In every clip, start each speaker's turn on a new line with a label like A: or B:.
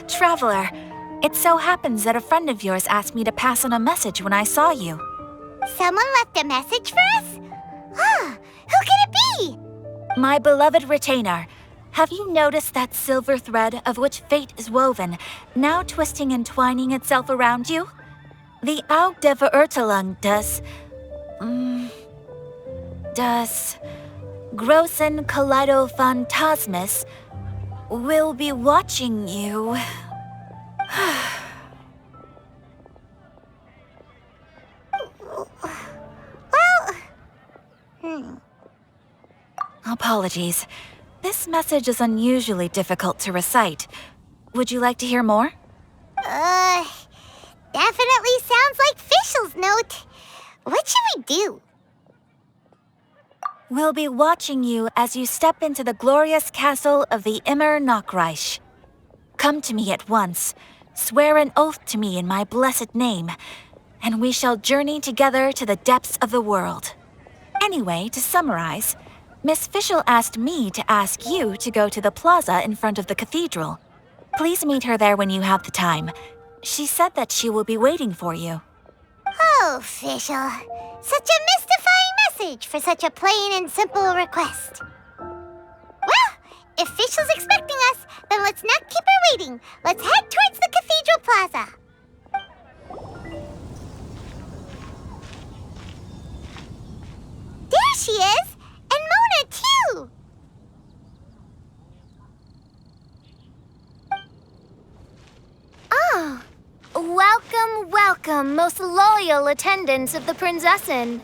A: Traveler. It so happens that a friend of yours asked me to pass on a message when I saw you.
B: Someone left a message for us? Who could it be?
A: My beloved retainer. Have you noticed that silver thread of which fate is woven, now twisting and twining itself around you? The Aug der Verurteilung does Großen Kaleidophantasmus will be watching you. Apologies. This message is unusually difficult to recite. Would you like to hear more?
B: Definitely sounds like Fischl's note. What should we do?
A: We'll be watching you as you step into the glorious castle of the Immer Nachreich. Come to me at once, swear an oath to me in my blessed name, and we shall journey together to the depths of the world. Anyway, to summarize, Miss Fischl asked me to ask you to go to the plaza in front of the cathedral. Please meet her there when you have the time. She said that she will be waiting for you.
B: Oh, Fischl. Such a mystifying message for such a plain and simple request. Well, if Fischl's expecting us, then let's not keep her waiting. Let's head towards the cathedral plaza. There she is! And Mona, too!
C: Oh, welcome, welcome, most loyal attendants of the Prinzessin.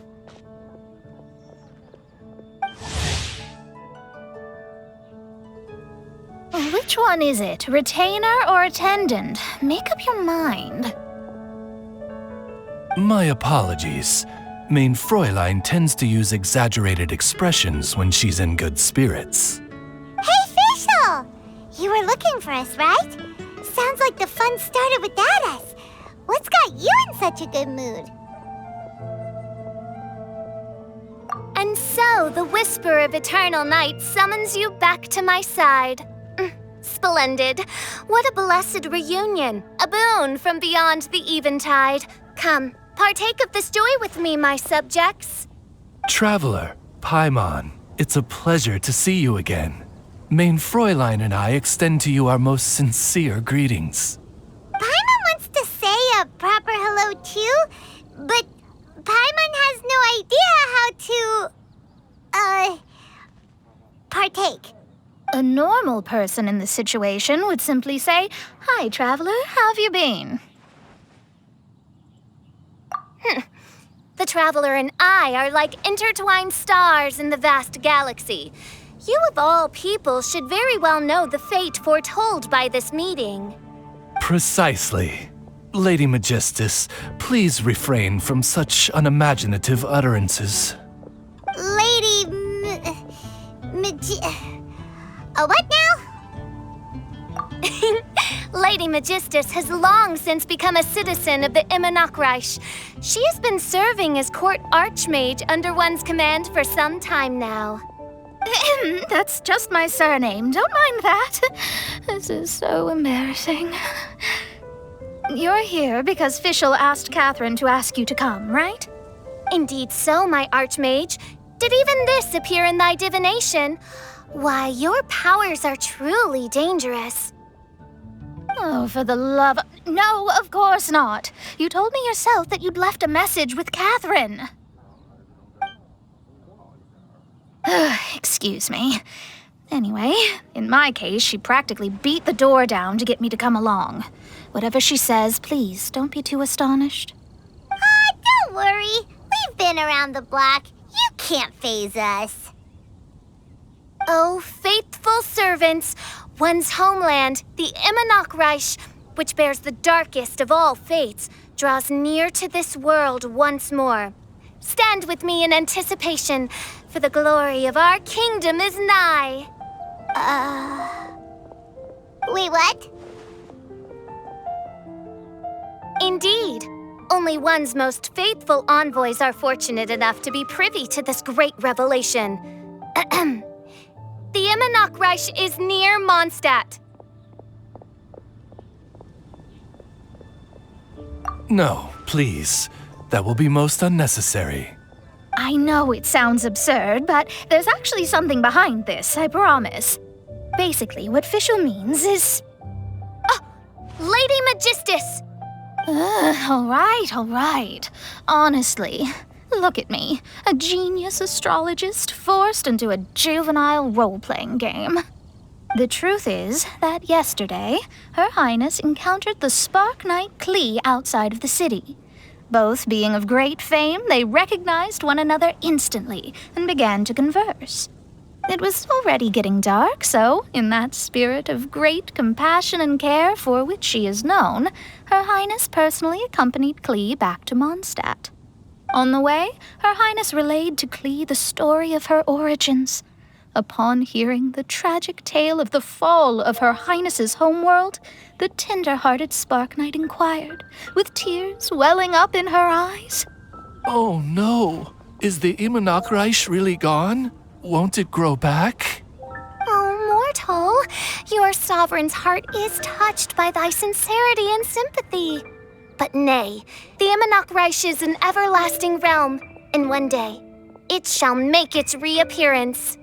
C: Which one is it, retainer or attendant? Make up your mind.
D: My apologies. Mein Fräulein tends to use exaggerated expressions when she's in good spirits.
B: Hey, Fischl! You were looking for us, right? Sounds like the fun started without us. What's got you in such a good mood?
C: And so the whisper of eternal night summons you back to my side. Splendid. What a blessed reunion. A boon from beyond the eventide. Come, partake of this joy with me, my subjects.
D: Traveler, Paimon, it's a pleasure to see you again. Mein Fräulein and I extend to you our most sincere greetings.
B: Paimon wants to say a proper hello too, but Paimon has no idea how to, partake.
C: A normal person in this situation would simply say, "Hi, traveler, how have you been?" The traveler and I are like intertwined stars in the vast galaxy. You of all people should very well know the fate foretold by this meeting.
D: Precisely. Lady Magistus, please refrain from such unimaginative utterances.
B: Lady what now?
C: Lady Magistus has long since become a citizen of the Immer Nachreich. She has been serving as court archmage under one's command for some time now. That's just my surname. Don't mind that. This is so embarrassing. You're here because Fischl asked Catherine to ask you to come, right? Indeed so, my archmage. Did even this appear in thy divination? Why, your powers are truly dangerous. Oh, for the love of... No, of course not. You told me yourself that you'd left a message with Catherine. Excuse me. Anyway, in my case, she practically beat the door down to get me to come along. Whatever she says, please don't be too astonished.
B: Don't worry. We've been around the block. You can't faze us.
C: Oh, faithful servants, one's homeland, the Immer Nachreich, which bears the darkest of all fates, draws near to this world once more. Stand with me in anticipation, for the glory of our kingdom is nigh.
B: Wait, what?
C: Indeed. Only one's most faithful envoys are fortunate enough to be privy to this great revelation. The Immer Nachreich is near Mondstadt.
D: No, please. That will be most unnecessary.
E: I know it sounds absurd, but there's actually something behind this, I promise. Basically, what Fischl means is...
C: Lady Magistus!
E: All right. Honestly, look at me. A genius astrologist forced into a juvenile role-playing game. The truth is that yesterday, Her Highness encountered the Spark Knight Klee outside of the city. Both being of great fame, they recognized one another instantly and began to converse. It was already getting dark, so, in that spirit of great compassion and care for which she is known, Her Highness personally accompanied Klee back to Mondstadt. On the way, Her Highness relayed to Klee the story of her origins. Upon hearing the tragic tale of the fall of Her Highness's homeworld, the tender-hearted Spark Knight inquired, with tears welling up in her eyes.
D: Oh no! Is the Immernachtreich really gone? Won't it grow back?
C: Oh, mortal, your sovereign's heart is touched by thy sincerity and sympathy. But nay, the Immernachtreich is an everlasting realm, and one day, it shall make its reappearance.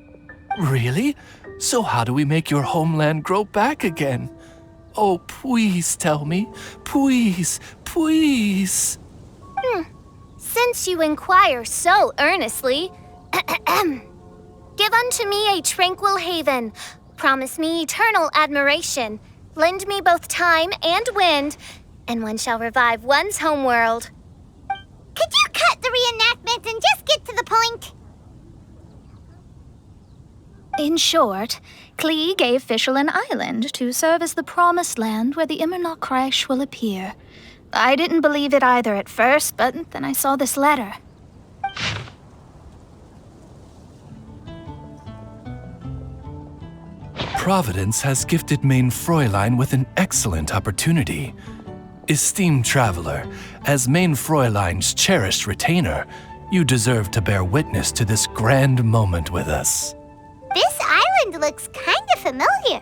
D: Really? So how do we make your homeland grow back again? Oh, please tell me. Please.
C: Since you inquire so earnestly, give unto me a tranquil haven. Promise me eternal admiration. Lend me both time and wind, and one shall revive one's homeworld.
B: Could you cut the reenactment and just get to the point?
E: In short, Klee gave Fischl an island to serve as the promised land where the Immernachtreich will appear. I didn't believe it either at first, but then I saw this letter.
D: Providence has gifted Main Fräulein with an excellent opportunity. Esteemed traveler, as Main Fräulein's cherished retainer, you deserve to bear witness to this grand moment with us.
B: This island looks kind of familiar.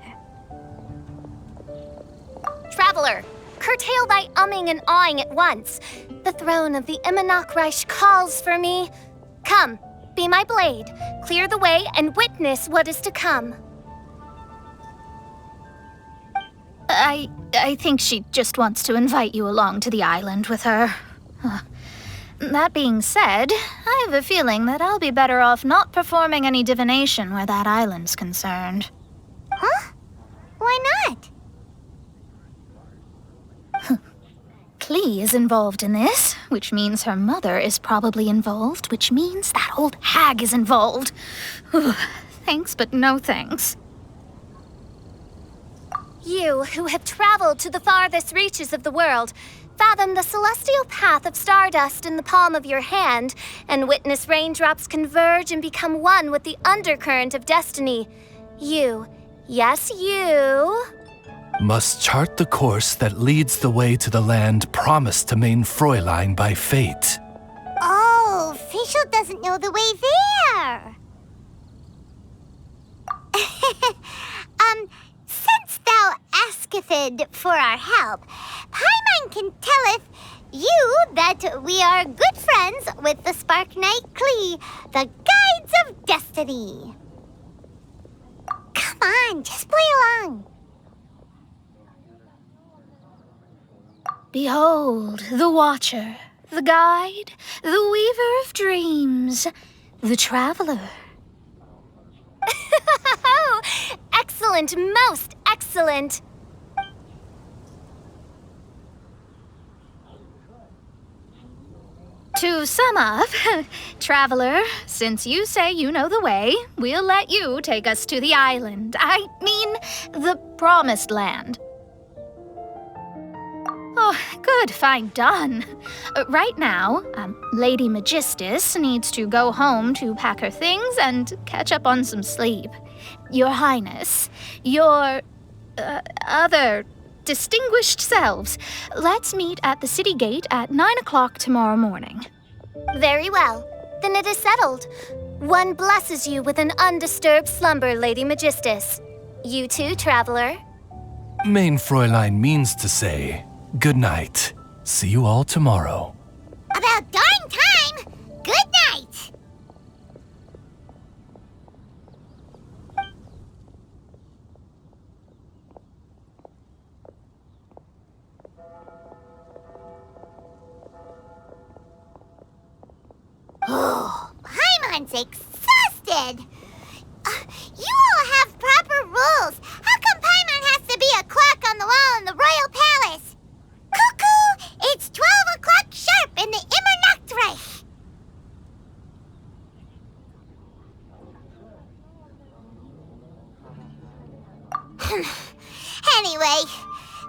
C: Traveler, curtail thy umming and awing at once. The throne of the Immernachtreich calls for me. Come, be my blade, clear the way, and witness what is to come.
E: I think she just wants to invite you along to the island with her. That being said, I have a feeling that I'll be better off not performing any divination where that island's concerned.
B: Huh? Why not?
E: Klee is involved in this, which means her mother is probably involved, which means that old hag is involved. Thanks, but no thanks.
C: You, who have traveled to the farthest reaches of the world, fathom the celestial path of stardust in the palm of your hand, and witness raindrops converge and become one with the undercurrent of destiny. You, yes you,
D: must chart the course that leads the way to the land promised to Main Fräulein by fate.
B: Oh, Fischl doesn't know the way there. Since thou asketh for our help, Paimon can telleth you that we are good friends with the Spark Knight Klee, the Guides of Destiny. Come on, just play along.
E: Behold, the Watcher, the Guide, the Weaver of Dreams, the Traveler.
C: Excellent, most excellent.
E: To sum up, Traveler, since you say you know the way, we'll let you take us to the island. I mean, the Promised Land. Oh, good, fine, done. Right now, Lady Magistus needs to go home to pack her things and catch up on some sleep. Your Highness, your other distinguished selves, let's meet at the city gate at 9 o'clock tomorrow morning.
C: Very well. Then it is settled. One blesses you with an undisturbed slumber, Lady Magistus. You too, traveler.
D: Main Fräulein means to say, good night. See you all tomorrow.
B: About darn time! Good night! Oh, Paimon's exhausted! You all have proper rules. How come Paimon has to be a clock on the wall in the royal palace? Cuckoo! It's 12 o'clock sharp in the Immernachtreich! Anyway,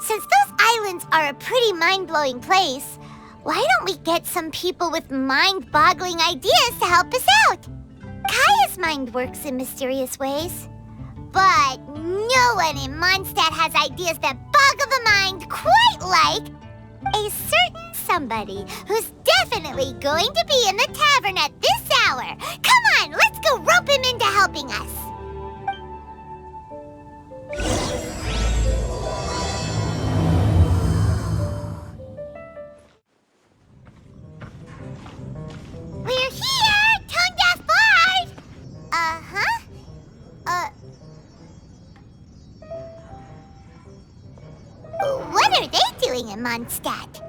B: since those islands are a pretty mind-blowing place, why don't we get some people with mind-boggling ideas to help us out? Kaya's mind works in mysterious ways. But no one in Mondstadt has ideas that boggle the mind quite like a certain somebody who's definitely going to be in the tavern at this hour. Come on, let's go rope him into helping us. We're here, Tone-Deaf Bard! Uh-huh. What are they doing in Mondstadt?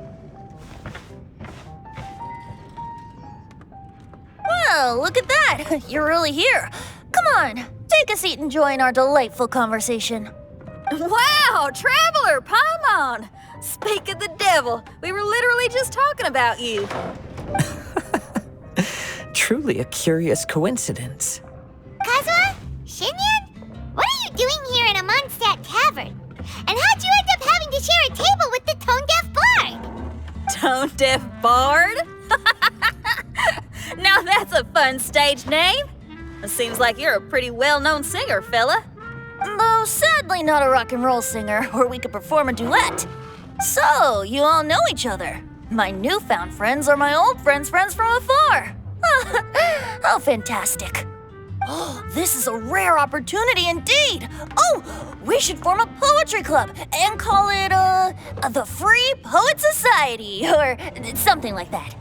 F: Well, look at that! You're really here. Come on, take a seat and join our delightful conversation.
G: Wow, Traveler, Paimon! Speak of the devil, we were literally just talking about you.
H: Truly a curious coincidence.
B: Kazuha? Shinyan? What are you doing here in a Mondstadt tavern? And how'd you end up having to share a table with the Tone-Deaf Bard?
G: Tone-Deaf Bard? Now that's a fun stage name. It seems like you're a pretty well-known singer, fella.
F: Though sadly not a rock and roll singer, or we could perform a duet. So, you all know each other. My newfound friends are my old friends' friends from afar. How fantastic. Oh, this is a rare opportunity indeed. Oh, we should form a poetry club and call it, the Free Poet Society, or something like that.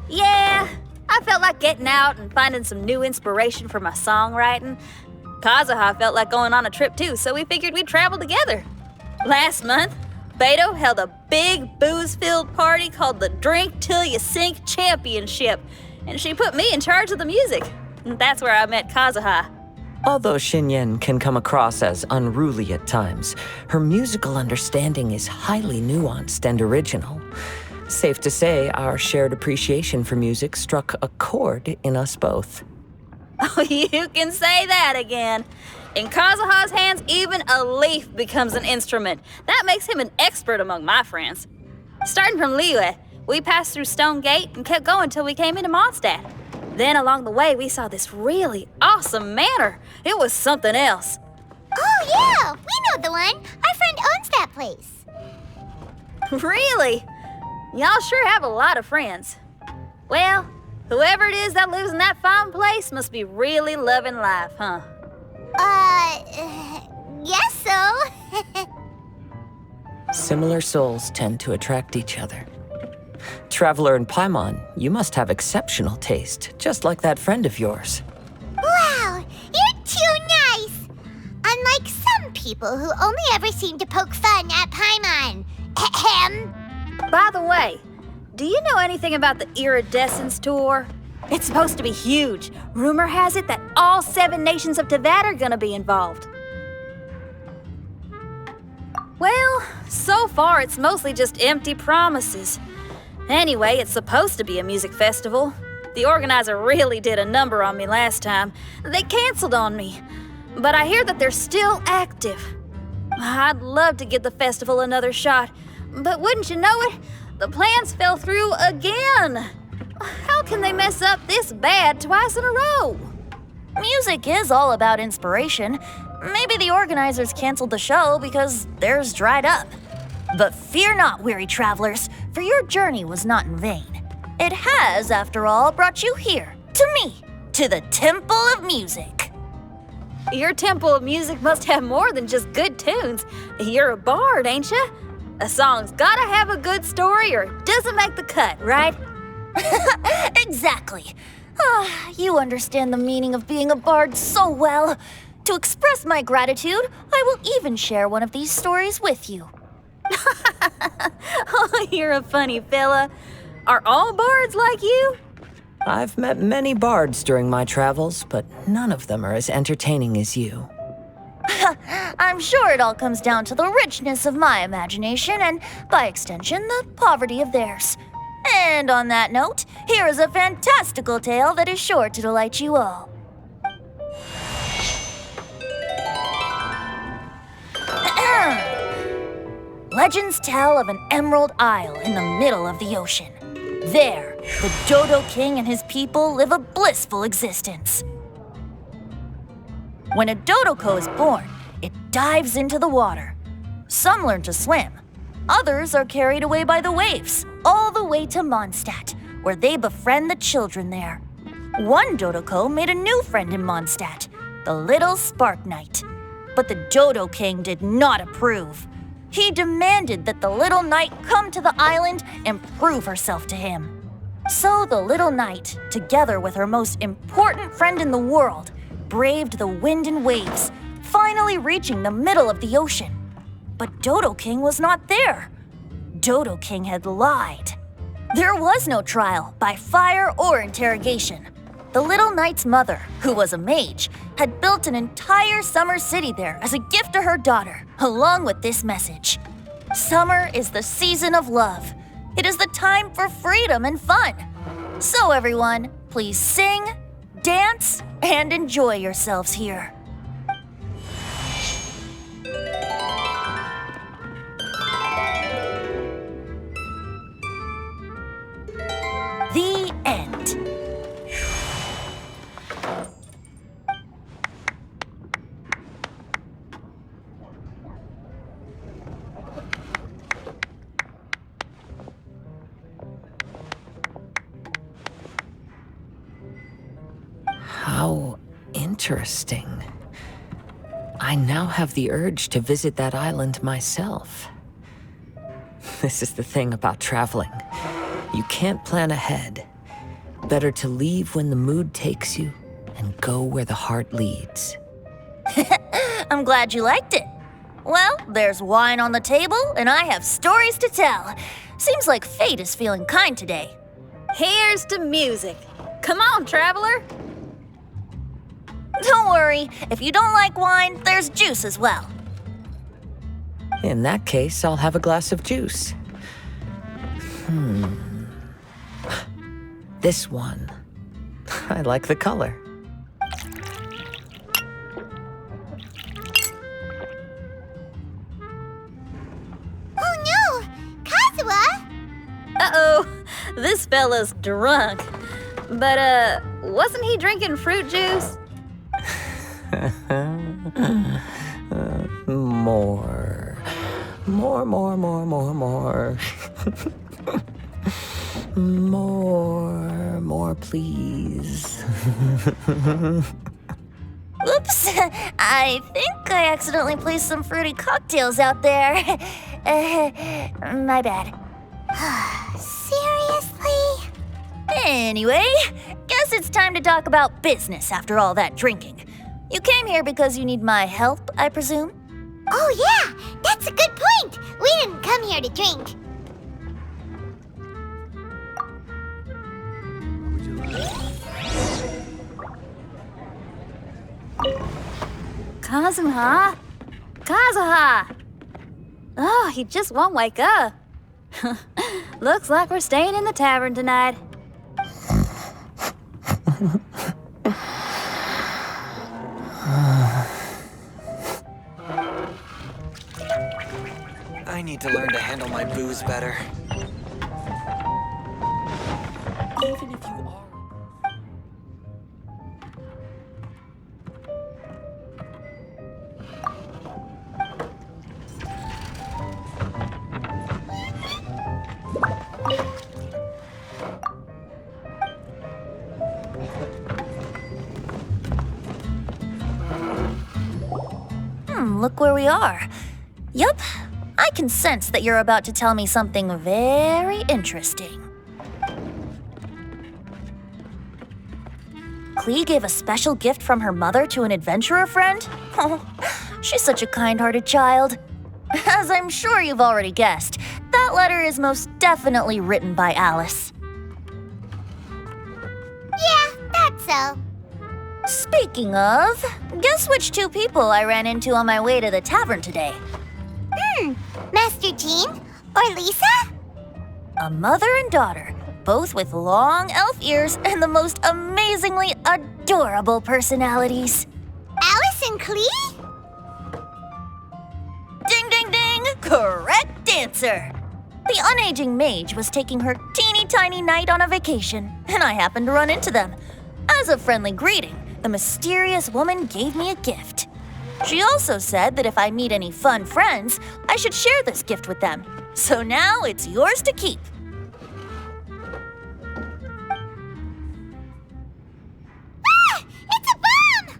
G: Yeah, I felt like getting out and finding some new inspiration for my songwriting. Kazuha felt like going on a trip too, so we figured we'd travel together. Last month, Beto held a big booze-filled party called the Drink Till You Sink Championship, and she put me in charge of the music. And that's where I met Kazuha.
H: Although Shinyen can come across as unruly at times, her musical understanding is highly nuanced and original. Safe to say, our shared appreciation for music struck a chord in us both.
G: Oh, you can say that again. In Kazuha's hands, even a leaf becomes an instrument. That makes him an expert among my friends. Starting from Liyue, we passed through Stone Gate and kept going till we came into Mondstadt. Then along the way, we saw this really awesome manor. It was something else.
B: Oh, yeah, we know the one. Our friend owns that place.
G: Really? Y'all sure have a lot of friends. Well, whoever it is that lives in that fine place must be really loving life, huh?
B: Guess so.
H: Similar souls tend to attract each other. Traveler and Paimon, you must have exceptional taste, just like that friend of yours.
B: Wow, you're too nice. Unlike some people who only ever seem to poke fun at Paimon. Ahem.
G: By the way, do you know anything about the Iridescence Tour? It's supposed to be huge. Rumor has it that all 7 nations of Tevat are gonna be involved. Well, so far it's mostly just empty promises. Anyway, it's supposed to be a music festival. The organizer really did a number on me last time. They canceled on me. But I hear that they're still active. I'd love to give the festival another shot. But wouldn't you know it, the plans fell through again. How can they mess up this bad twice in a row?
F: Music is all about inspiration. Maybe the organizers canceled the show because theirs dried up. But fear not, weary travelers, for your journey was not in vain. It has, after all, brought you here, to me, to the Temple of Music.
G: Your Temple of Music must have more than just good tunes. You're a bard, ain't you? A song's gotta have a good story or it doesn't make the cut, right?
F: Exactly. You understand the meaning of being a bard so well. To express my gratitude, I will even share one of these stories with you.
G: Oh, you're a funny fella. Are all bards like you?
H: I've met many bards during my travels, but none of them are as entertaining as you.
F: I'm sure it all comes down to the richness of my imagination and, by extension, the poverty of theirs. And on that note, here is a fantastical tale that is sure to delight you all. Legends tell of an emerald isle in the middle of the ocean. There, the Dodo King and his people live a blissful existence. When a Dodoko is born, it dives into the water. Some learn to swim. Others are carried away by the waves, all the way to Mondstadt, where they befriend the children there. One Dodoko made a new friend in Mondstadt, the little Spark Knight. But the Dodo King did not approve. He demanded that the little knight come to the island and prove herself to him. So the little knight, together with her most important friend in the world, braved the wind and waves, finally reaching the middle of the ocean. But Dodo King was not there. Dodo King had lied. There was no trial by fire or interrogation. The little knight's mother, who was a mage, had built an entire summer city there as a gift to her daughter, along with this message. Summer is the season of love. It is the time for freedom and fun. So everyone, please sing, dance, and enjoy yourselves here. The end.
H: How interesting. I now have the urge to visit that island myself. This is the thing about traveling. You can't plan ahead. Better to leave when the mood takes you and go where the heart leads.
F: I'm glad you liked it. Well, there's wine on the table, and I have stories to tell. Seems like fate is feeling kind today.
G: Here's to music. Come on, traveler.
F: Don't worry, if you don't like wine, there's juice as well.
H: In that case, I'll have a glass of juice. This one. I like the color.
B: Oh no! Kazuha!
G: Uh-oh, this fella's drunk. But, wasn't he drinking fruit juice?
H: More, more, please.
F: Oops, I think I accidentally placed some fruity cocktails out there. My bad.
B: Seriously?
F: Anyway, guess it's time to talk about business after all that drinking. You came here because you need my help, I presume?
B: Oh yeah, that's a good point. We didn't come here to drink.
G: Kazuha? Kazuha! Oh, he just won't wake up. Looks like we're staying in the tavern tonight.
I: I need to learn to handle my booze better. Even if you are...
F: Look where we are. Yup, I can sense that you're about to tell me something very interesting. Klee gave a special gift from her mother to an adventurer friend? Oh, she's such a kind-hearted child. As I'm sure you've already guessed, that letter is most definitely written by Alice.
B: Yeah, that's so.
F: Speaking of, guess which two people I ran into on my way to the tavern today?
B: Master Jean or Lisa?
F: A mother and daughter, both with long elf ears and the most amazingly adorable personalities.
B: Alice and Klee?
F: Ding, ding, ding! Correct answer! The unaging mage was taking her teeny tiny knight on a vacation, and I happened to run into them. As a friendly greeting, the mysterious woman gave me a gift. She also said that if I meet any fun friends, I should share this gift with them. So now it's yours to keep.
B: It's a bomb!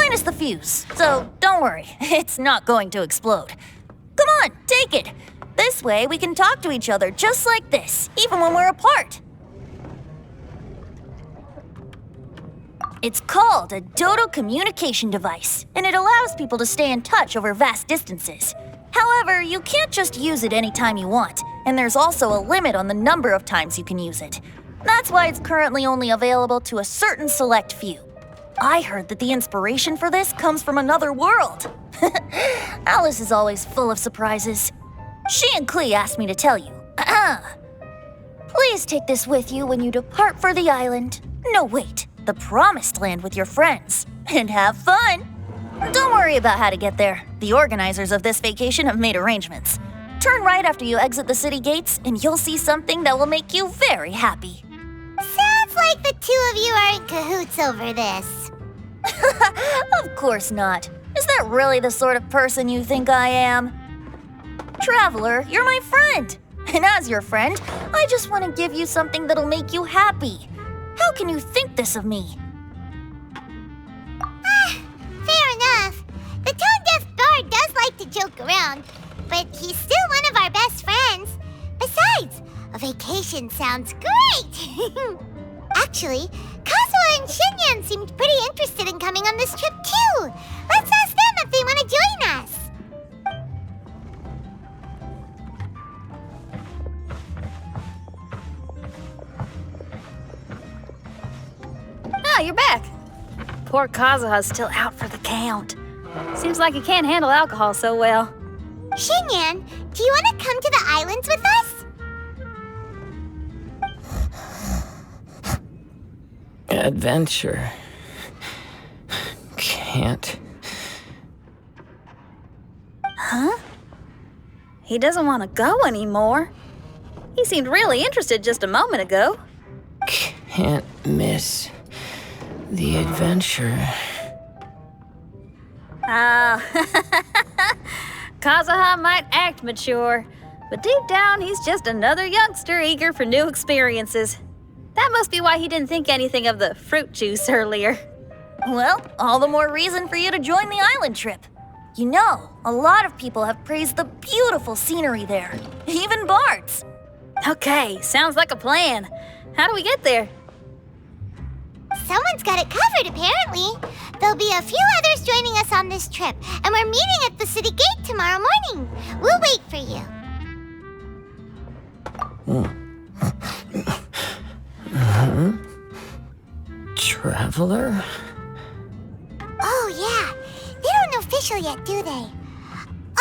F: Minus the fuse, so don't worry, it's not going to explode. Come on, take it. This way we can talk to each other just like this, even when we're apart. It's called a Dodo communication device, and it allows people to stay in touch over vast distances. However, you can't just use it anytime you want, and there's also a limit on the number of times you can use it. That's why it's currently only available to a certain select few. I heard that the inspiration for this comes from another world. Alice is always full of surprises. She and Klee asked me to tell you. Please take this with you when you depart for the island. No, wait, the Promised Land with your friends. And have fun! Don't worry about how to get there. The organizers of this vacation have made arrangements. Turn right after you exit the city gates, and you'll see something that will make you very happy.
B: Sounds like the two of you are in cahoots over this.
F: Of course not. Is that really the sort of person you think I am? Traveler, you're my friend. And as your friend, I just want to give you something that'll make you happy. How can you think this of me?
B: Fair enough. The tone-deaf bard does like to joke around, but he's still one of our best friends. Besides, a vacation sounds great! Actually, Kazuha and Shinyan seemed pretty interested in coming on this trip too. Let's ask them if they want to join us.
G: Ah, you're back. Poor Kazuha's still out for the count. Seems like he can't handle alcohol so well.
B: Shinyan, do you want to come to the islands with us?
H: Adventure. Can't.
G: Huh? He doesn't want to go anymore. He seemed really interested just a moment ago.
H: Can't miss the adventure.
G: Ah, Kazuha might act mature, but deep down he's just another youngster eager for new experiences. That must be why he didn't think anything of the fruit juice earlier.
F: Well, all the more reason for you to join the island trip. You know, a lot of people have praised the beautiful scenery there, even bards.
G: Okay, sounds like a plan. How do we get there?
B: Someone's got it covered, apparently. There'll be a few others joining us on this trip, and we're meeting at the city gate tomorrow morning. We'll wait for you.
H: Traveler?
B: Oh, yeah. They don't know official yet, do they?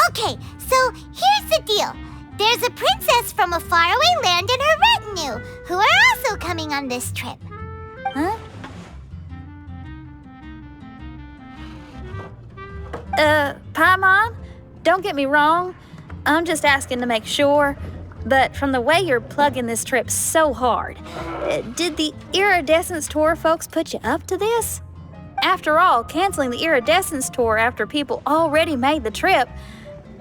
B: Okay, so here's the deal. There's a princess from a faraway land and her retinue, who are also coming on this trip.
G: Huh? Paimon, don't get me wrong. I'm just asking to make sure. But from the way you're plugging this trip so hard, did the Iridescence Tour folks put you up to this? After all, canceling the Iridescence Tour after people already made the trip,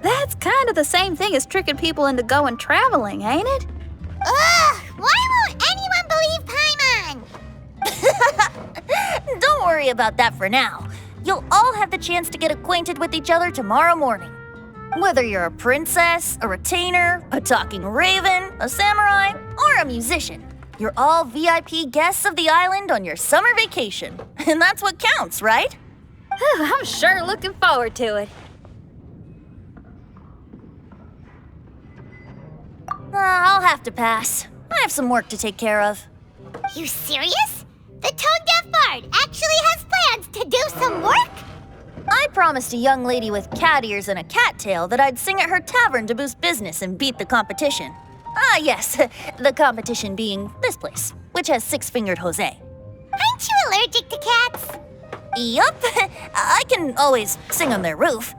G: that's kind of the same thing as tricking people into going traveling, ain't it?
B: Ugh! Why won't anyone believe Paimon?
F: Don't worry about that for now. you'll all have the chance to get acquainted with each other tomorrow morning. Whether you're a princess, a retainer, a talking raven, a samurai, or a musician, you're all VIP guests of the island on your summer vacation. And that's what counts, right?
G: I'm sure looking forward to it.
F: I'll have to pass. I have some work to take care of.
B: You serious? The tone-deaf bard actually has plans to do some work?
F: I promised a young lady with cat ears and a cattail that I'd sing at her tavern to boost business and beat the competition. Ah, yes, the competition being this place, which has six-fingered Jose.
B: Aren't you allergic to cats?
F: Yup, I can always sing on their roof.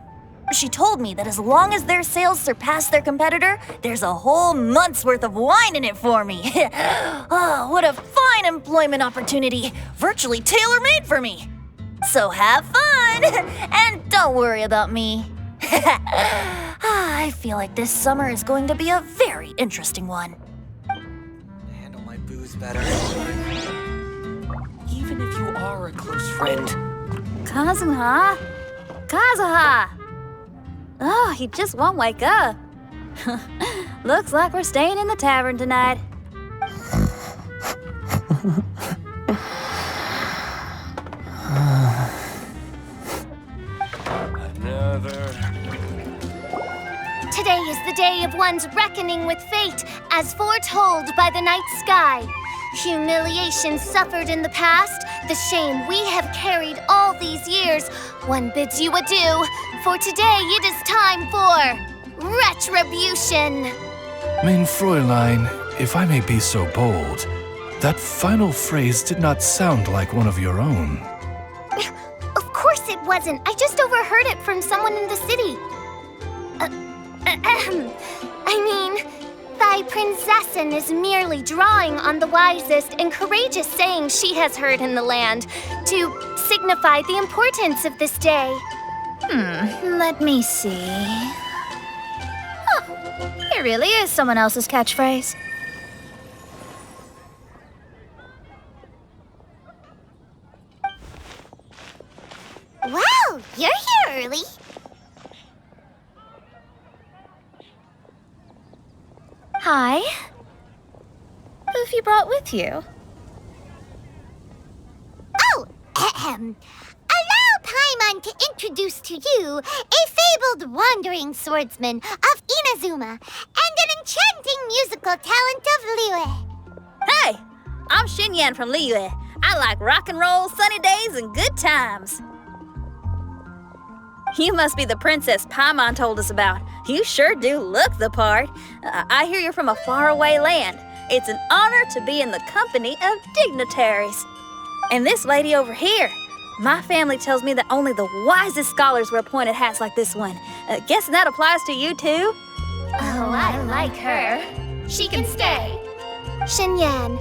F: She told me that as long as their sales surpass their competitor, there's a whole month's worth of wine in it for me. Oh, what a fine employment opportunity, virtually tailor-made for me. So have fun, and don't worry about me. I feel like this summer is going to be a very interesting one.
I: Handle my booze better. Even if you are a close friend.
G: Kazuha? Kazuha! Oh, he just won't wake up. Looks like we're staying in the tavern tonight.
C: Today is the day of one's reckoning with fate, as foretold by the night sky. Humiliation suffered in the past, the shame we have carried all these years. One bids you adieu, for today it is time for retribution.
D: Mein Fräulein, if I may be so bold, that final phrase did not sound like one of your own.
C: Of course it wasn't. I just overheard it from someone in the city. I mean, thy princessin is merely drawing on the wisest and courageous sayings she has heard in the land to signify the importance of this day.
E: Let me see. Oh, it really is someone else's catchphrase.
B: Wow, you're here early.
E: Hi. Who have you brought with you?
B: Oh, allow Paimon to introduce to you a fabled wandering swordsman of Inazuma and an enchanting musical talent of Liyue.
G: Hey, I'm Xinyan from Liyue. I like rock and roll, sunny days, and good times. You must be the princess Paimon told us about. You sure do look the part. I hear you're from a faraway land. It's an honor to be in the company of dignitaries. And this lady over here, my family tells me that only the wisest scholars wear pointed hats like this one. Guessing that applies to you too?
C: Oh, I like her. She can stay. Xinyan,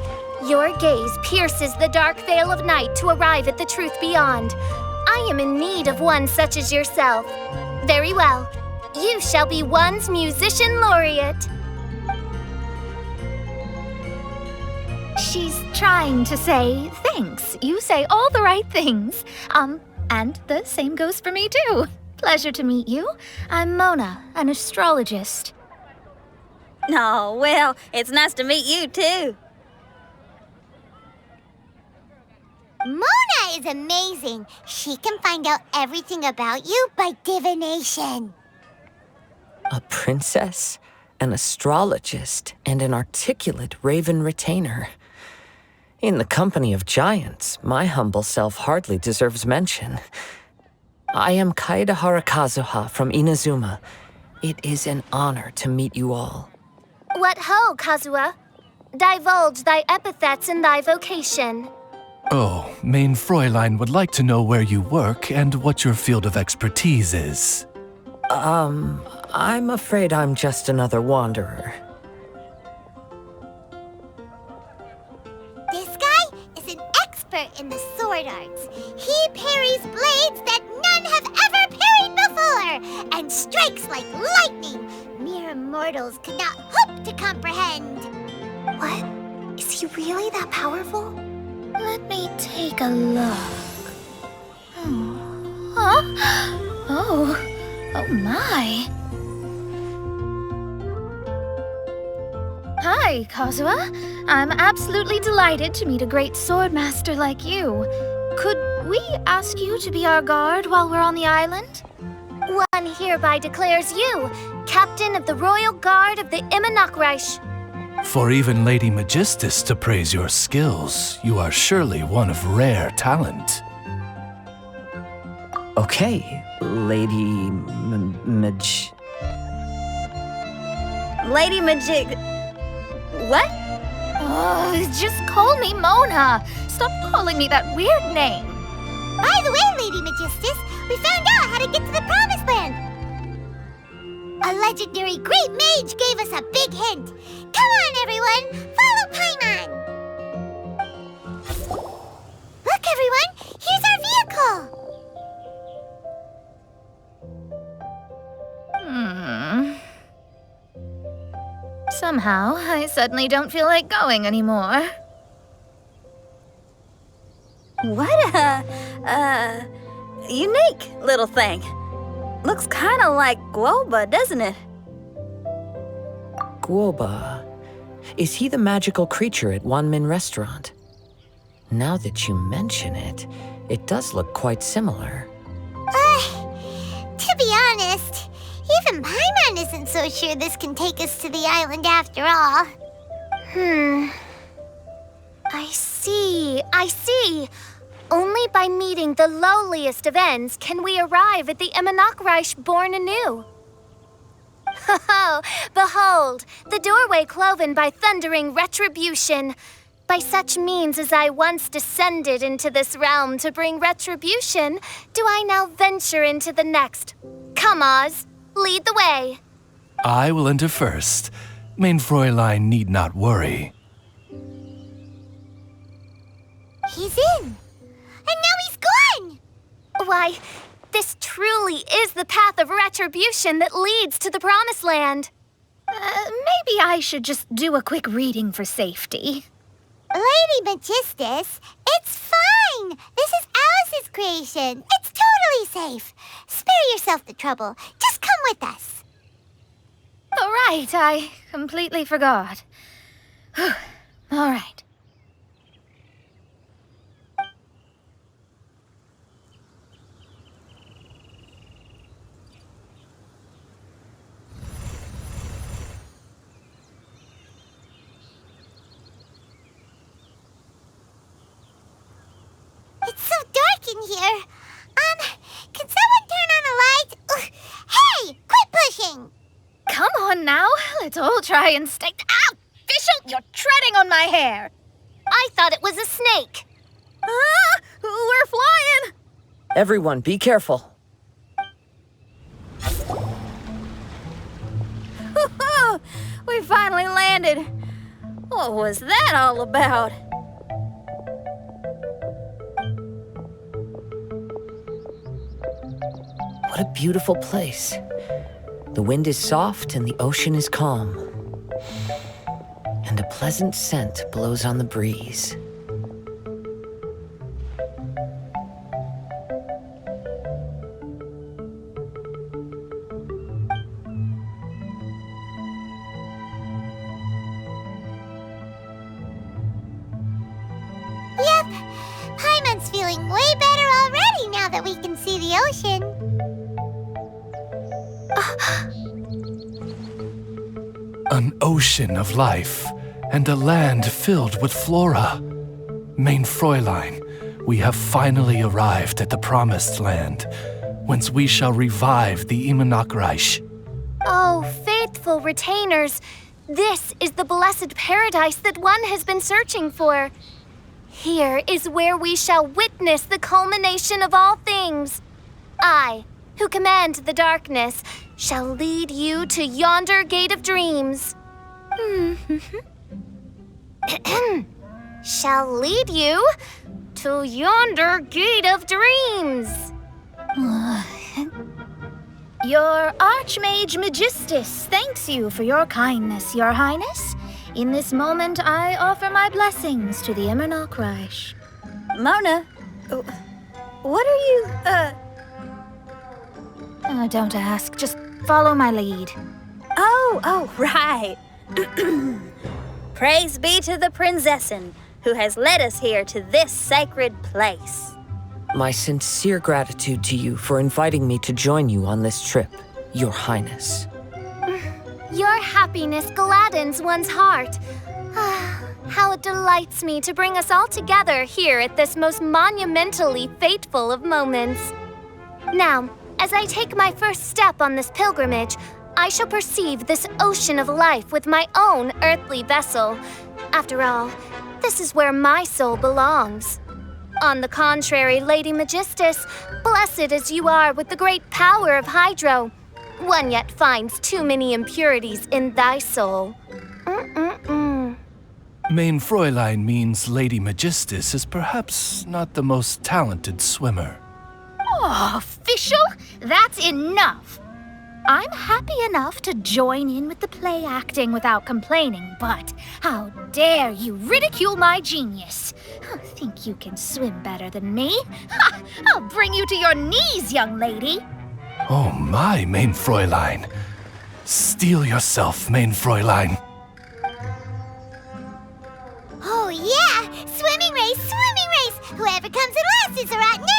C: your gaze pierces the dark veil of night to arrive at the truth beyond. I am in need of one such as yourself. Very well. You shall be one's musician laureate.
E: She's trying to say thanks. You say all the right things. And the same goes for me too. Pleasure to meet you. I'm Mona, an astrologist.
G: Oh, well, it's nice to meet you too.
B: Mona is amazing. She can find out everything about you by divination.
H: A princess, an astrologist, and an articulate raven retainer. In the company of giants, my humble self hardly deserves mention. I am Kaeda Harakazuha from Inazuma. It is an honor to meet you all.
C: What ho, Kazuha? Divulge thy epithets and thy vocation.
D: Oh, Mein Fräulein would like to know where you work and what your field of expertise is.
H: I'm afraid I'm just another wanderer.
B: This guy is an expert in the sword arts. He parries blades that none have ever parried before, and strikes like lightning. Mere mortals could not hope to comprehend.
A: What? Is he really that powerful?
E: Let me take a look. Oh my. Hi, Kazuha. I'm absolutely delighted to meet a great swordmaster like you. Could we ask you to be our guard while we're on the island?
C: One hereby declares you captain of the Royal Guard of the Immernachtreich.
D: For even Lady Magistus to praise your skills, you are surely one of rare talent.
H: Okay, Lady
G: Lady Majig. What?
E: Oh, just call me Mona. Stop calling me that weird name.
B: By the way, Lady Magistus, we found out how to get to the Promised Land. A legendary great mage gave us a big hint. Come on, everyone, follow Paimon. Look, everyone, here's our vehicle.
E: Somehow, I suddenly don't feel like going anymore.
G: What a unique little thing. Looks kind of like Guoba, doesn't it?
H: Guoba. Is he the magical creature at Wanmin Restaurant? Now that you mention it, it does look quite similar.
B: To be honest, even Paimon isn't so sure this can take us to the island after all.
C: I see. Only by meeting the lowliest of ends can we arrive at the Immernachtreich born anew. Oh, behold, the doorway cloven by thundering retribution. By such means as I once descended into this realm to bring retribution, do I now venture into the next. Come, Oz, lead the way.
D: I will enter first. Main Fräulein need not worry.
B: He's in. And now he's gone!
C: Why, this truly is the path of retribution that leads to the Promised Land.
E: Maybe I should just do a quick reading for safety.
B: Lady Magistus, it's fine. This is Alice's creation. It's totally safe. Spare yourself the trouble. Just come with us.
E: All right, I completely forgot. All right.
B: It's so dark in here. Can someone turn on a light? Ugh. Hey, quit pushing.
E: Come on now, let's all try and stay. Ow! Fischl, you're treading on my hair.
C: I thought it was a snake.
G: Ah, we're flying!
H: Everyone, be careful.
G: We finally landed. What was that all about?
H: What a beautiful place. The wind is soft and the ocean is calm. And a pleasant scent blows on the breeze.
B: Yep, Paimon's feeling way better already now that we can see the ocean.
D: An ocean of life, and a land filled with flora. Main Fräulein, we have finally arrived at the Promised Land, whence we shall revive the Immernachtreich.
C: Oh, faithful retainers, this is the blessed paradise that one has been searching for. Here is where we shall witness the culmination of all things. I, who command the darkness, shall lead you to yonder gate of dreams. Shall lead you to yonder gate of dreams.
E: Your Archmage Magistus thanks you for your kindness, Your Highness. In this moment, I offer my blessings to the Immernachtreich.
G: Mona, what are you,
E: Don't ask. Just follow my lead.
G: Oh, right. Praise be to the Prinzessin, who has led us here to this sacred place.
H: My sincere gratitude to you for inviting me to join you on this trip, Your Highness.
C: Your happiness gladdens one's heart. How it delights me to bring us all together here at this most monumentally fateful of moments. Now, as I take my first step on this pilgrimage, I shall perceive this ocean of life with my own earthly vessel. After all, this is where my soul belongs. On the contrary, Lady Magistus, blessed as you are with the great power of Hydro, one yet finds too many impurities in thy soul.
D: Main Fräulein means Lady Magistus is perhaps not the most talented swimmer.
E: Oh, official? That's enough. I'm happy enough to join in with the play acting without complaining, but how dare you ridicule my genius? Think you can swim better than me? Ha! I'll bring you to your knees, young lady.
D: Oh my, Main Fräulein. Steel yourself, Main Fräulein.
B: Oh yeah! Swimming race! Swimming race! Whoever comes in last is a rotten egg!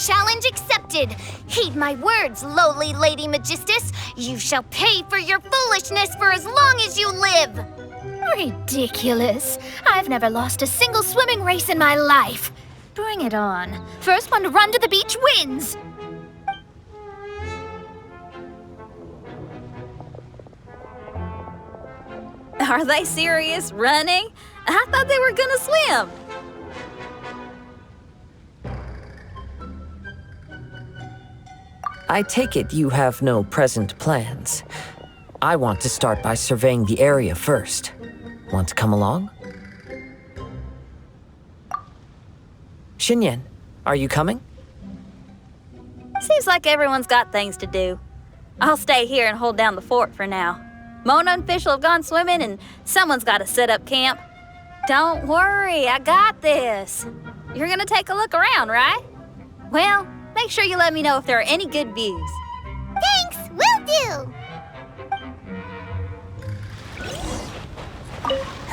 C: Challenge accepted. Heed my words, lowly Lady Magistus. You shall pay for your foolishness for as long as you live.
E: Ridiculous. I've never lost a single swimming race in my life. Bring it on. First one to run to the beach wins.
G: Are they serious? Running? I thought they were gonna swim.
H: I take it you have no present plans. I want to start by surveying the area first. Want to come along? Xinyan, are you coming?
G: Seems like everyone's got things to do. I'll stay here and hold down the fort for now. Mona and Fischl have gone swimming, and someone's got to set up camp. Don't worry, I got this. You're gonna take a look around, right? Well, make sure you let me know if there are any good views.
B: Thanks, will do!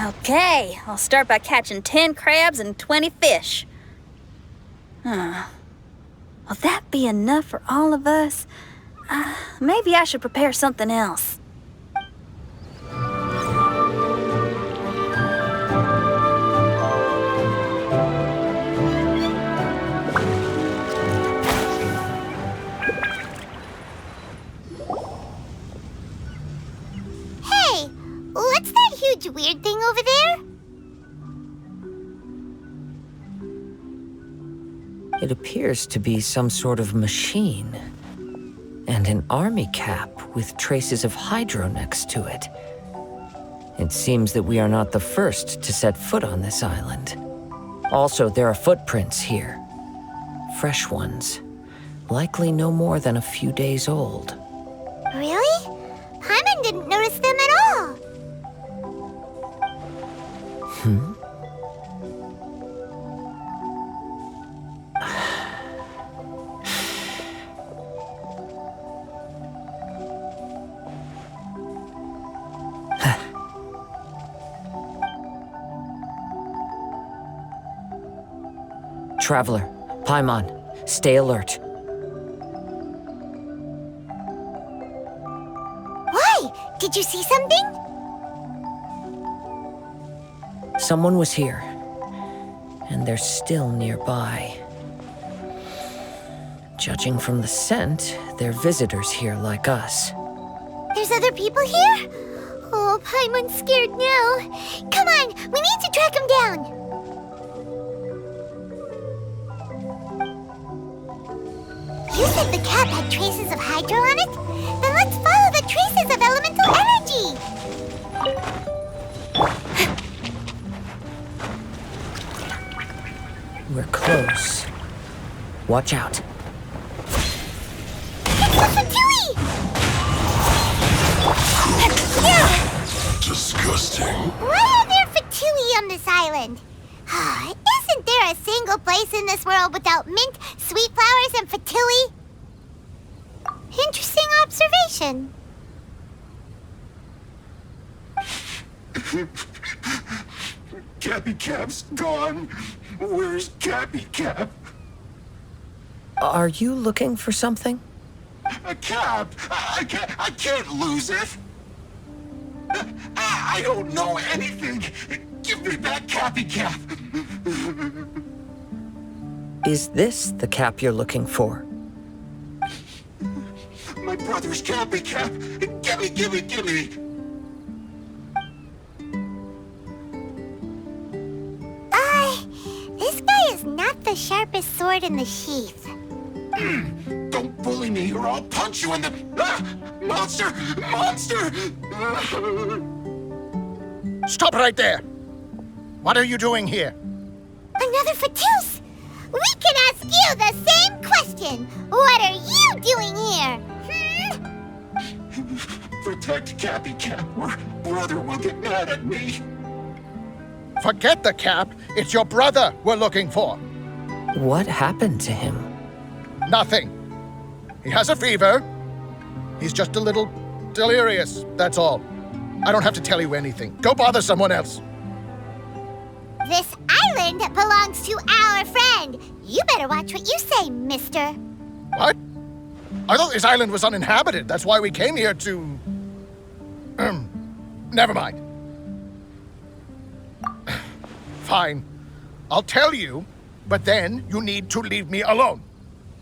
G: Okay, I'll start by catching 10 crabs and 20 fish. Will that be enough for all of us? Maybe I should prepare something else.
B: What's that huge weird thing over there?
H: It appears to be some sort of machine. And an army cap with traces of Hydro next to it. It seems that we are not the first to set foot on this island. Also, there are footprints here. Fresh ones. Likely no more than a few days old.
B: Really? Paimon didn't notice them at all.
H: Traveler, Paimon, stay alert.
B: Why? Did you see something?
H: Someone was here, and they're still nearby. Judging from the scent, they're visitors here like us.
B: There's other people here? Oh, Paimon's scared now. Come on, we need to track him down. You said the cap had traces of Hydro on it? Then let's follow the traces of elemental energy.
H: We're close. Watch out.
B: It's the Fatui!
J: Disgusting.
B: Why are there Fatui on this island? Isn't Isn't there a single place in this world without mint, sweet flowers, and fatui? Interesting observation.
J: Cappy Cap's gone. Where's Cappy Cap?
H: Are you looking for something?
J: A cap? I can't lose it. I don't know anything. Give me back Cappy Cap.
H: Is this the cap you're looking for?
J: My brother's Cappy Cap. Gimme.
B: This guy is not the sharpest sword in the sheath.
J: Don't bully me or I'll punch you in the... Monster!
K: Stop right there! What are you doing here?
B: Another Fatus! We can ask you the same question! What are you doing here?
J: Protect Cappy Cap or brother will get mad at me.
K: Forget the cap. It's your brother we're looking for.
H: What happened to him?
K: Nothing. He has a fever. He's just a little delirious, that's all. I don't have to tell you anything. Go bother someone else.
B: This island belongs to our friend. You better watch what you say, mister.
K: What? I thought this island was uninhabited. That's why we came here to... Never mind. Fine. I'll tell you, but then you need to leave me alone.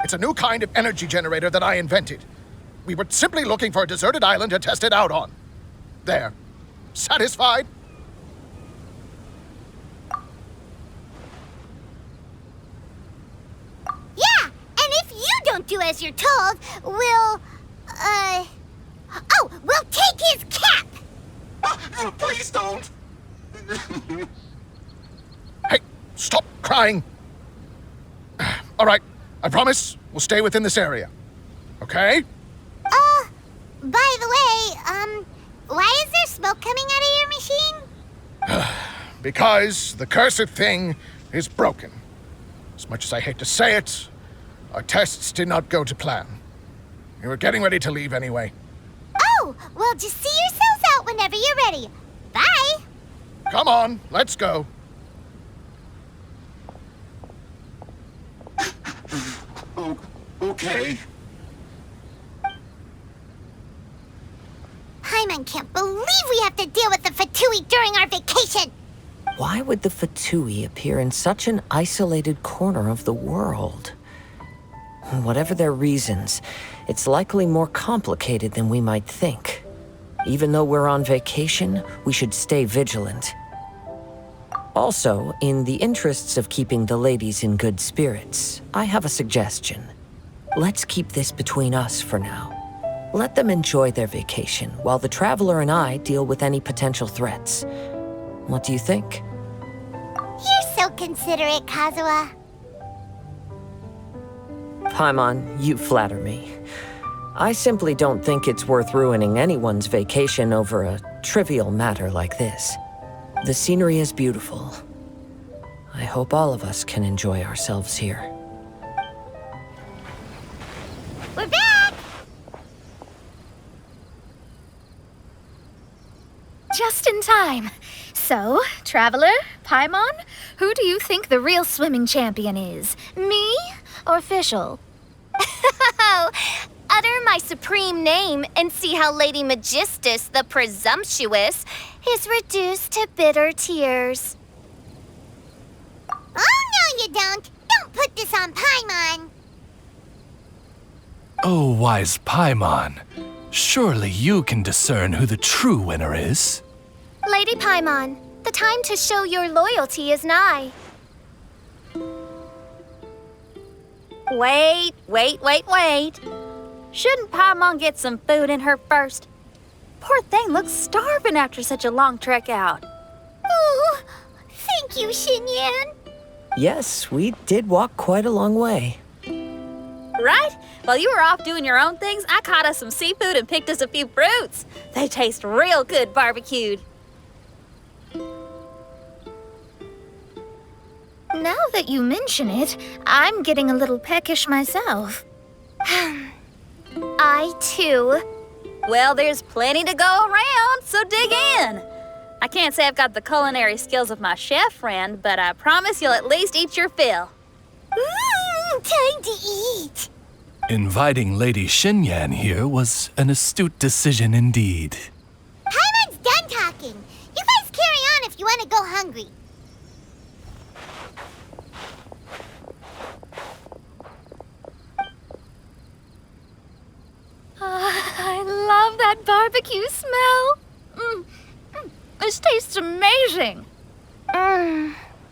K: It's a new kind of energy generator that I invented. We were simply looking for a deserted island to test it out on. There. Satisfied?
B: Yeah, and if you don't do as you're told, we'll take his cap!
J: Please don't.
K: Hey, stop crying. All right, I promise we'll stay within this area. Okay?
B: By the way, why is there smoke coming out of your machine?
K: Because the cursed thing is broken. As much as I hate to say it, our tests did not go to plan. We were getting ready to leave anyway.
B: Oh, well, just see yourselves out whenever you're ready. Bye!
K: Come on, let's go.
J: Okay.
B: Paimon can't believe we have to deal with the Fatui during our vacation!
H: Why would the Fatui appear in such an isolated corner of the world? Whatever their reasons, it's likely more complicated than we might think. Even though we're on vacation, we should stay vigilant. Also, in the interests of keeping the ladies in good spirits, I have a suggestion. Let's keep this between us for now. Let them enjoy their vacation, while the Traveler and I deal with any potential threats. What do you think?
B: You're so considerate, Kazuha.
H: Paimon, you flatter me. I simply don't think it's worth ruining anyone's vacation over a trivial matter like this. The scenery is beautiful. I hope all of us can enjoy ourselves here.
B: We're back!
E: Just in time. So, Traveler, Paimon, who do you think the real swimming champion is? Me or Fischl?
C: Oh, utter my supreme name and see how Lady Magistus, the presumptuous, is reduced to bitter tears.
B: Oh, no you don't! Don't put this on Paimon!
D: Oh, wise Paimon. Surely you can discern who the true winner is.
C: Lady Paimon, the time to show your loyalty is nigh.
G: Wait. Shouldn't Paimon get some food in her first? Poor thing looks starving after such a long trek out.
B: Oh, thank you, Xinyan.
H: Yes, we did walk quite a long way.
G: Right? While you were off doing your own things, I caught us some seafood and picked us a few fruits. They taste real good barbecued.
E: Now that you mention it, I'm getting a little peckish myself.
C: I too.
G: Well, there's plenty to go around, so dig in. I can't say I've got the culinary skills of my chef friend, but I promise you'll at least eat your fill.
B: Time to eat.
D: Inviting Lady Xinyan here was an astute decision indeed.
B: Paimon's done talking. You guys carry on if you want to go hungry.
E: I love that barbecue smell. This tastes amazing.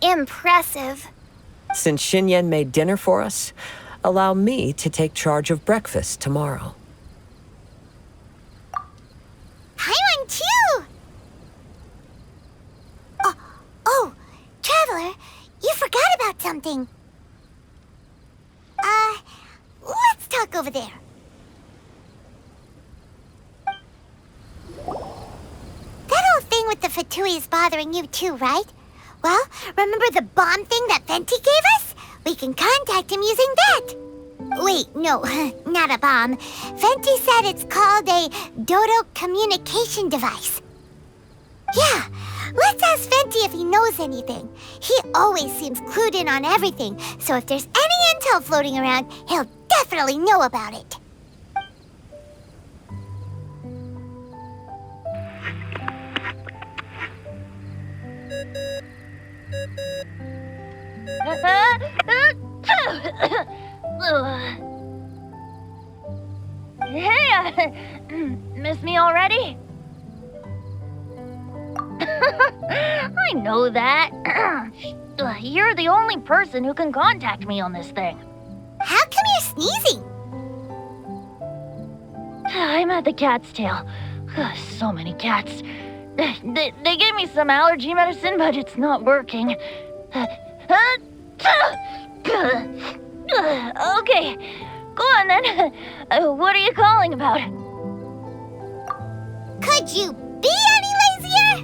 C: Impressive.
H: Since Xinyan made dinner for us, allow me to take charge of breakfast tomorrow.
B: Paimon too. Oh, Traveler, you forgot about something. Let's talk over there. That old thing with the Fatui is bothering you too, right? Well, remember the bomb thing that Venti gave us? We can contact him using that. Wait, no, not a bomb. Venti said it's called a Dodo communication device. Yeah, let's ask Venti if he knows anything. He always seems clued in on everything, so if there's any intel floating around, he'll definitely know about it.
L: Hey, miss me already? I know that. You're the only person who can contact me on this thing.
B: How come you're sneezing?
L: I'm at the cat's tail. So many cats. They gave me some allergy medicine, but it's not working. Okay, go on then. What are you calling about?
B: Could you be any lazier?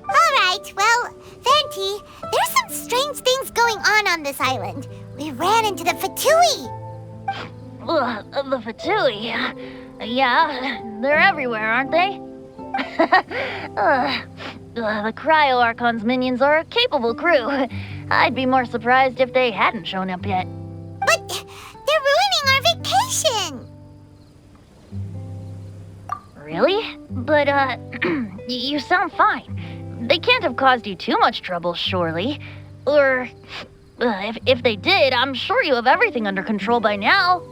B: Alright, well, Venti, there's some strange things going on this island. We ran into the Fatui.
L: The Fatui. Yeah, they're everywhere, aren't they? The Cryo Archon's minions are a capable crew. I'd be more surprised if they hadn't shown up yet.
B: But they're ruining our vacation.
L: Really? But, you sound fine. They can't have caused you too much trouble, surely. Or, if they did, I'm sure you have everything under control by now.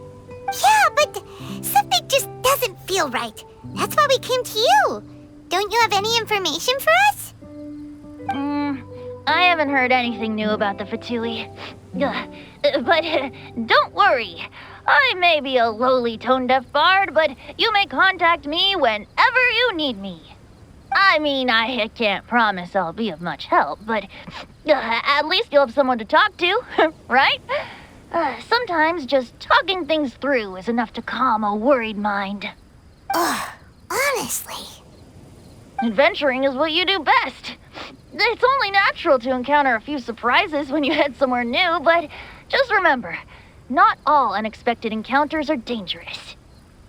B: Yeah, but something just doesn't feel right. That's why we came to you. Don't you have any information for us?
L: I haven't heard anything new about the Fatui. But don't worry. I may be a lowly tone-deaf bard, but you may contact me whenever you need me. I mean, I can't promise I'll be of much help, but at least you'll have someone to talk to, right? Sometimes just talking things through is enough to calm a worried mind.
B: Honestly.
L: Adventuring is what you do best. It's only natural to encounter a few surprises when you head somewhere new, but just remember, not all unexpected encounters are dangerous.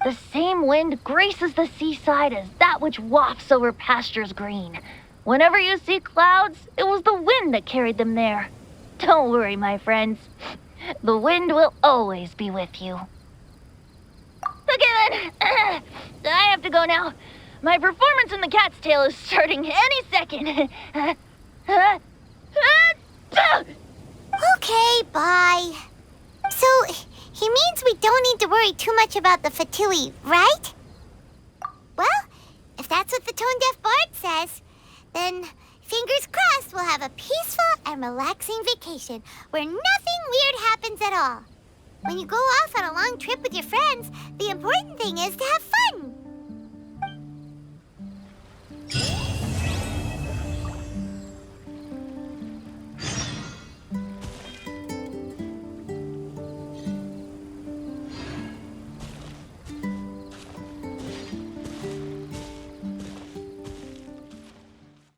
L: The same wind graces the seaside as that which wafts over pastures green. Whenever you see clouds, it was the wind that carried them there. Don't worry, my friends. The wind will always be with you. Okay then, I have to go now. My performance in the cat's tail is starting any second.
B: Okay, bye. So, he means we don't need to worry too much about the Fatui, right? Well, if that's what the tone-deaf bard says, then fingers crossed we'll have a peaceful and relaxing vacation where nothing weird happens at all. When you go off on a long trip with your friends, the important thing is to have fun.